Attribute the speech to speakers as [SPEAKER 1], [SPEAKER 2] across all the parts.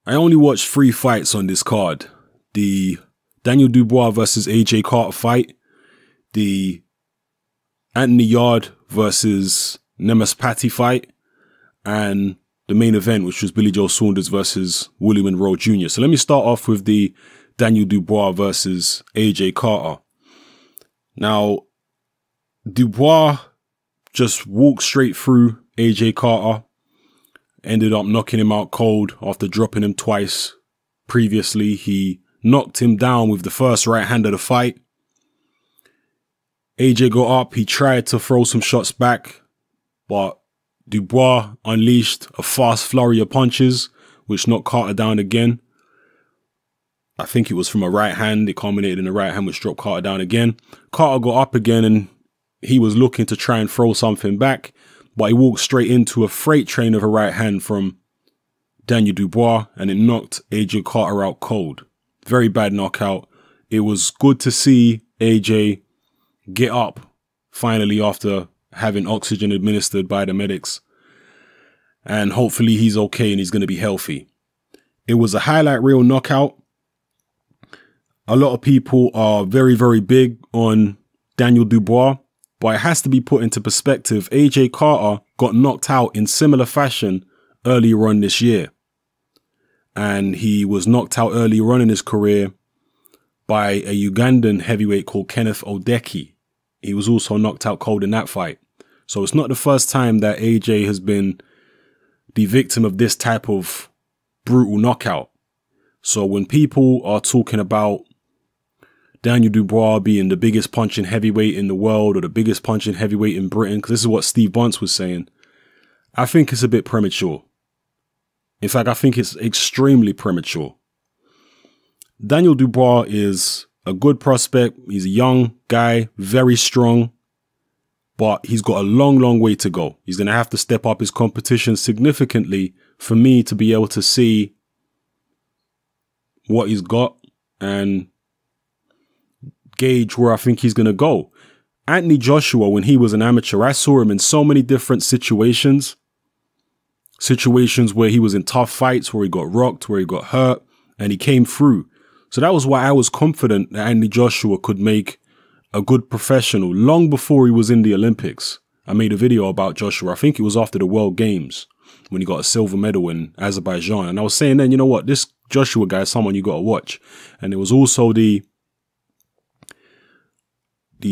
[SPEAKER 1] I only watched 3 fights on this card. The Daniel Dubois versus AJ Carter fight, the Anthony Yarde versus Nemes Patty fight, and the main event, which was Billy Joe Saunders versus Willie Monroe Jr. So let me start off with the Daniel Dubois versus AJ Carter. Now, Dubois just walked straight through AJ Carter, ended up knocking him out cold after dropping him twice. Previously, he knocked him down with the first right hand of the fight. AJ got up, he tried to throw some shots back, but Dubois unleashed a fast flurry of punches, which knocked Carter down again. I think it was from a right hand. It culminated in a right hand, which dropped Carter down again. Carter got up again and he was looking to try and throw something back, but he walked straight into a freight train of a right hand from Daniel Dubois, and it knocked AJ Carter out cold. Very bad knockout. It was good to see AJ get up finally after having oxygen administered by the medics. And hopefully he's okay and he's going to be healthy. It was a highlight reel knockout. A lot of people are very, very big on Daniel Dubois, but it has to be put into perspective. AJ Carter got knocked out in similar fashion earlier on this year. And he was knocked out earlier on in his career by a Ugandan heavyweight called Kenneth Odeki. He was also knocked out cold in that fight. So it's not the first time that AJ has been the victim of this type of brutal knockout. So when people are talking about Daniel Dubois being the biggest punching heavyweight in the world or the biggest punching heavyweight in Britain, because this is what Steve Bunce was saying, I think it's a bit premature. In fact, I think it's extremely premature. Daniel Dubois is a good prospect. He's a young guy, very strong, but he's got a long, long way to go. He's going to have to step up his competition significantly for me to be able to see what he's got and gauge where I think he's going to go. Anthony Joshua, when he was an amateur, I saw him in so many different situations. Situations where he was in tough fights, where he got rocked, where he got hurt, and he came through. So that was why I was confident that Anthony Joshua could make a good professional long before he was in the Olympics. I made a video about Joshua. I think it was after the World Games when he got a silver medal in Azerbaijan. And I was saying then, you know what, this Joshua guy is someone you got to watch. And there was also the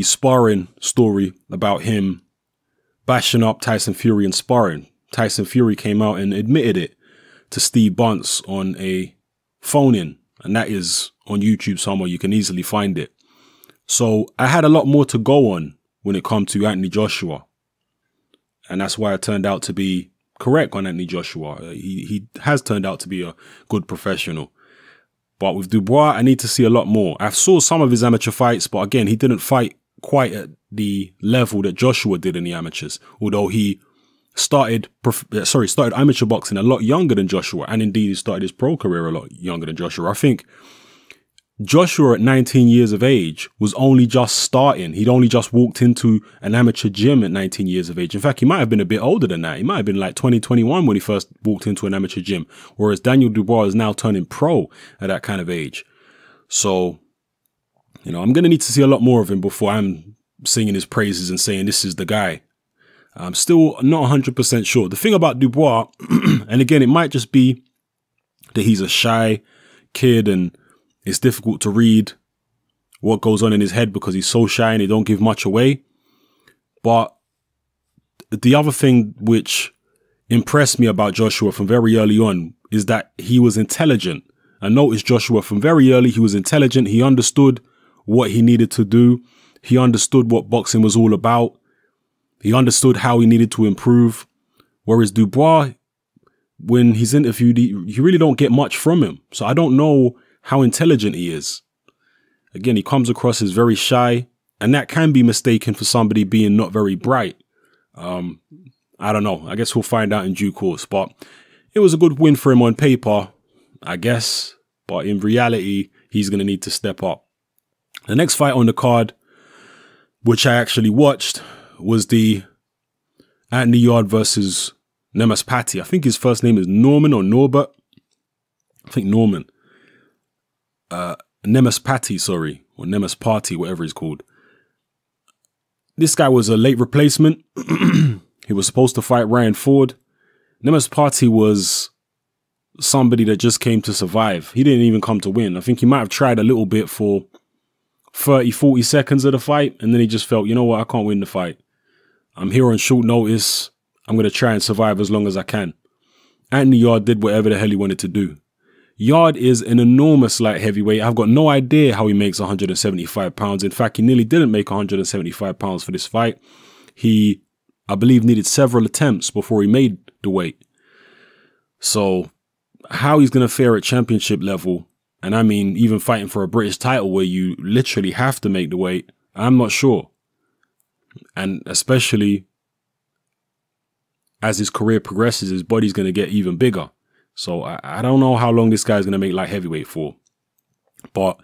[SPEAKER 1] sparring story about him bashing up Tyson Fury in sparring. Tyson Fury came out and admitted it to Steve Bunce on a phone-in, and that is on YouTube somewhere. You can easily find it. So I had a lot more to go on when it comes to Anthony Joshua, and that's why I turned out to be correct on Anthony Joshua. He has turned out to be a good professional. But with Dubois, I need to see a lot more. I saw some of his amateur fights, but again, he didn't fight quite at the level that Joshua did in the amateurs, although he started amateur boxing a lot younger than Joshua, and indeed he started his pro career a lot younger than Joshua. I think Joshua at 19 years of age was only just starting. He'd only just walked into an amateur gym at 19 years of age. In fact, he might have been a bit older than that. He might have been like 20, 21 when he first walked into an amateur gym, whereas Daniel Dubois is now turning pro at that kind of age. So, you know, I'm going to need to see a lot more of him before I'm singing his praises and saying this is the guy. I'm still not 100% sure. The thing about Dubois, and again, it might just be that he's a shy kid and it's difficult to read what goes on in his head because he's so shy and he don't give much away. But the other thing which impressed me about Joshua from very early on is that he was intelligent. I noticed Joshua from very early, he was intelligent. He understood what he needed to do. He understood what boxing was all about. He understood how he needed to improve. Whereas Dubois, when he's interviewed, you really don't get much from him. So I don't know how intelligent he is. Again, he comes across as very shy, and that can be mistaken for somebody being not very bright. I don't know. I guess we'll find out in due course. But it was a good win for him on paper, I guess. But in reality, he's going to need to step up. The next fight on the card, which I actually watched, was the Anthony Yarde versus Nemes Patty. I think his first name is Norman or Norbert. I think Norman, Nemes Patty, sorry, or Nemes Party, whatever he's called. This guy was a late replacement. He was supposed to fight Ryan Ford. Nemes Party was somebody that just came to survive. He didn't even come to win. I think he might have tried a little bit for 30, 40 seconds of the fight, and then he just felt, you know what, I can't win the fight. I'm here on short notice. I'm going to try and survive as long as I can. Anthony Yarde did whatever the hell he wanted to do. Yarde is an enormous light heavyweight. I've got no idea how he makes 175 pounds. In fact, he nearly didn't make 175 pounds for this fight. He, I believe, needed several attempts before he made the weight. So how he's going to fare at championship level, and I mean even fighting for a British title where you literally have to make the weight, I'm not sure. And especially as his career progresses, his body's going to get even bigger. So I don't know how long this guy's going to make light heavyweight for. But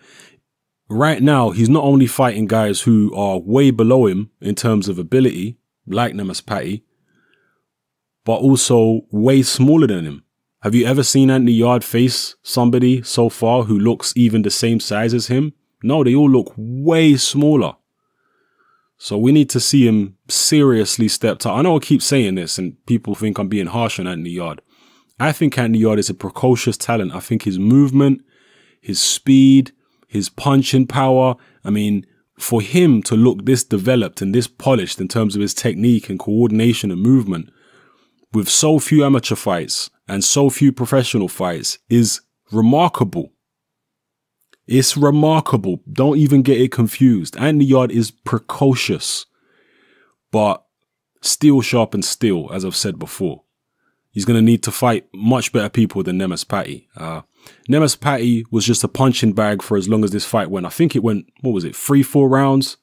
[SPEAKER 1] right now, he's not only fighting guys who are way below him in terms of ability, like Nemes Patty, but also way smaller than him. Have you ever seen Anthony Yarde face somebody so far who looks even the same size as him? No, they all look way smaller. So we need to see him seriously stepped up. I know I keep saying this and people think I'm being harsh on Anthony Yarde. I think Anthony Yarde is a precocious talent. I think his movement, his speed, his punching power, I mean, for him to look this developed and this polished in terms of his technique and coordination and movement with so few amateur fights and so few professional fights is remarkable. It's remarkable. Don't even get it confused. Anthony Yarde is precocious, but steel sharpens steel, as I've said before. He's going to need to fight much better people than Nemes Patty. Nemes Patty was just a punching bag for as long as this fight went. I think it went, what was it, 3-4 rounds?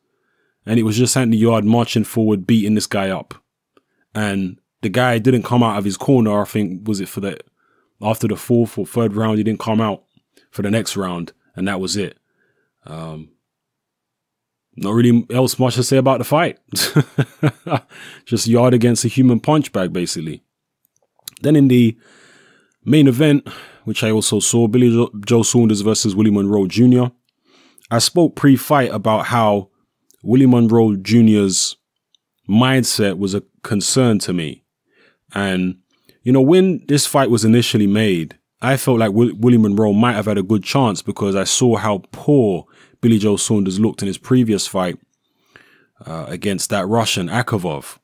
[SPEAKER 1] And it was just Anthony Yarde marching forward, beating this guy up. And the guy didn't come out of his corner, I think, was it for the, after the fourth or third round, he didn't come out for the next round. And that was it. Not really else much to say about the fight. Just Yarde against a human punch bag, basically. Then in the main event, which I also saw, Billy Joe Saunders versus Willie Monroe Jr., I spoke pre-fight about how Willie Monroe Jr.'s mindset was a concern to me. And, you know, when this fight was initially made, I felt like Willie Monroe might have had a good chance because I saw how poor Billy Joe Saunders looked in his previous fight against that Russian, Akovov.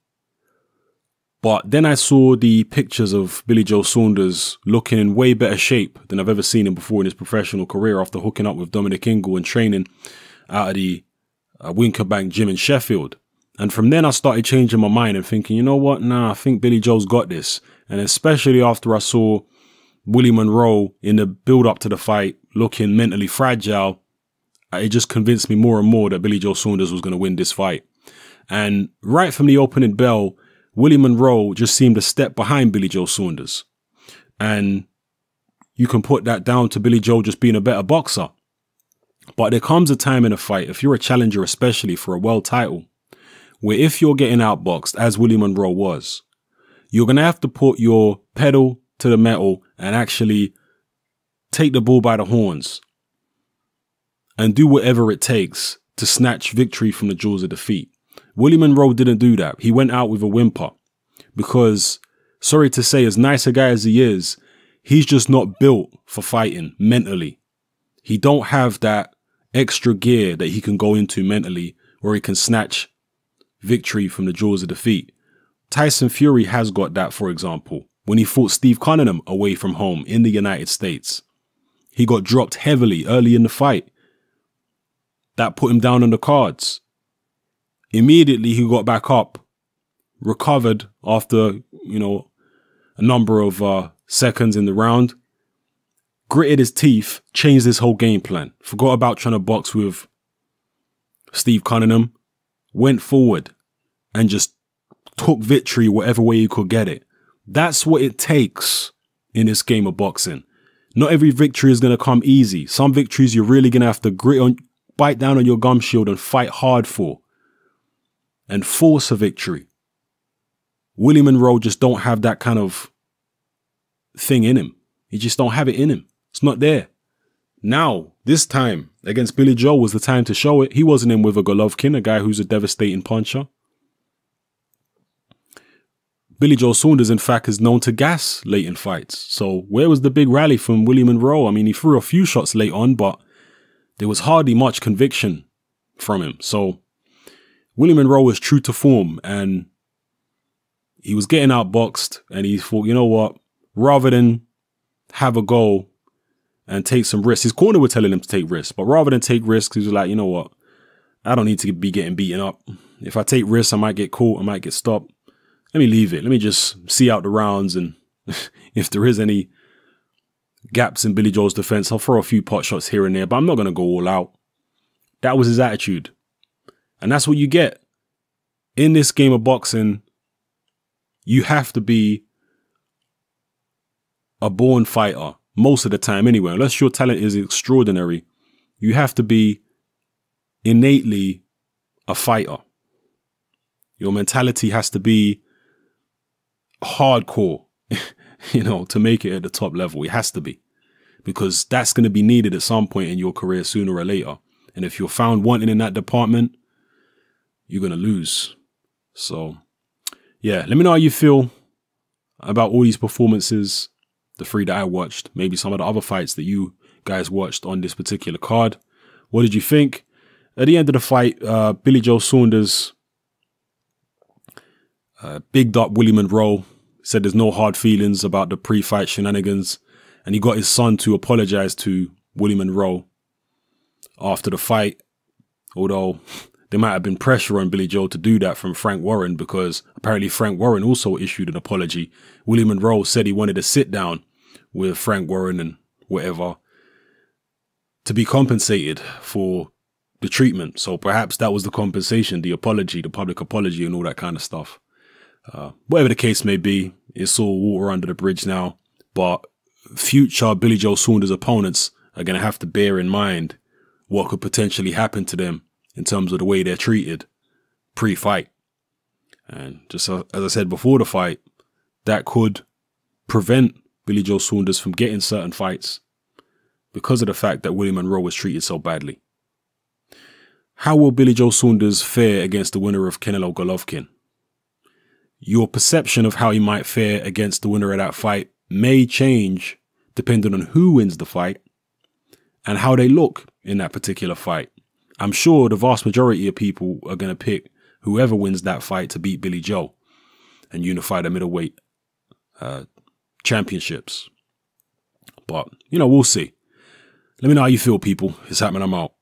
[SPEAKER 1] But then I saw the pictures of Billy Joe Saunders looking in way better shape than I've ever seen him before in his professional career after hooking up with Dominic Ingle and training out of the Winkerbank gym in Sheffield. And from then I started changing my mind and thinking, you know what? Nah, I think Billy Joe's got this. And especially after I saw Willie Monroe in the build-up to the fight looking mentally fragile, it just convinced me more and more that Billy Joe Saunders was going to win this fight. And right from the opening bell, Willie Monroe just seemed a step behind Billy Joe Saunders. And you can put that down to Billy Joe just being a better boxer. But there comes a time in a fight, if you're a challenger, especially for a world title, where if you're getting outboxed, as Willie Monroe was, you're going to have to put your pedal to the metal and actually take the bull by the horns and do whatever it takes to snatch victory from the jaws of defeat. Willie Monroe didn't do that. He went out with a whimper because, sorry to say, as nice a guy as he is, he's just not built for fighting mentally. He don't have that extra gear that he can go into mentally where he can snatch victory from the jaws of defeat. Tyson Fury has got that, for example. When he fought Steve Cunningham away from home in the United States, he got dropped heavily early in the fight. That put him down on the cards. Immediately, he got back up, recovered after, you know, a number of seconds in the round, gritted his teeth, changed his whole game plan, forgot about trying to box with Steve Cunningham, went forward and just took victory whatever way he could get it. That's what it takes in this game of boxing. Not every victory is going to come easy. Some victories you're really going to have to bite down on your gum shield and fight hard for and force a victory. Willie Monroe just don't have that kind of thing in him. He just don't have it in him. It's not there. Now, this time, against Billy Joe was the time to show it. He wasn't in with a Golovkin, a guy who's a devastating puncher. Billy Joe Saunders, in fact, is known to gas late in fights. So where was the big rally from Willie Monroe? I mean, he threw a few shots late on, but there was hardly much conviction from him. So Willie Monroe was true to form, and he was getting outboxed, and he thought, you know what, rather than have a go and take some risks, his corner were telling him to take risks, but rather than take risks, he was like, you know what, I don't need to be getting beaten up. If I take risks, I might get caught, I might get stopped. Let me leave it. Let me just see out the rounds, and if there is any gaps in Billy Joe's defense, I'll throw a few pot shots here and there, but I'm not going to go all out. That was his attitude. And that's what you get. In this game of boxing, you have to be a born fighter, most of the time anyway. Unless your talent is extraordinary, you have to be innately a fighter. Your mentality has to be hardcore, you know, to make it at the top level. It has to be, because that's going to be needed at some point in your career sooner or later. And if you're found wanting in that department, you're going to lose. So yeah, let me know how you feel about all these performances, the 3 that I watched, maybe some of the other fights that you guys watched on this particular card. What did you think? At the end of the fight, Billy Joe Saunders bigged up Willie Monroe, said there's no hard feelings about the pre-fight shenanigans, and he got his son to apologize to Willie Monroe after the fight, although there might have been pressure on Billy Joe to do that from Frank Warren, because apparently Frank Warren also issued an apology. Willie Monroe said he wanted to sit down with Frank Warren and whatever to be compensated for the treatment. So perhaps that was the compensation, the apology, the public apology and all that kind of stuff. Whatever the case may be, it's all water under the bridge now. But future Billy Joe Saunders opponents are going to have to bear in mind what could potentially happen to them in terms of the way they're treated pre-fight. And just as I said before the fight, that could prevent Billy Joe Saunders from getting certain fights because of the fact that Willie Monroe was treated so badly. How will Billy Joe Saunders fare against the winner of Canelo Golovkin? Your perception of how he might fare against the winner of that fight may change depending on who wins the fight and how they look in that particular fight. I'm sure the vast majority of people are going to pick whoever wins that fight to beat Billy Joe and unify the middleweight championships. But, you know, we'll see. Let me know how you feel, people. It's happening. I'm out.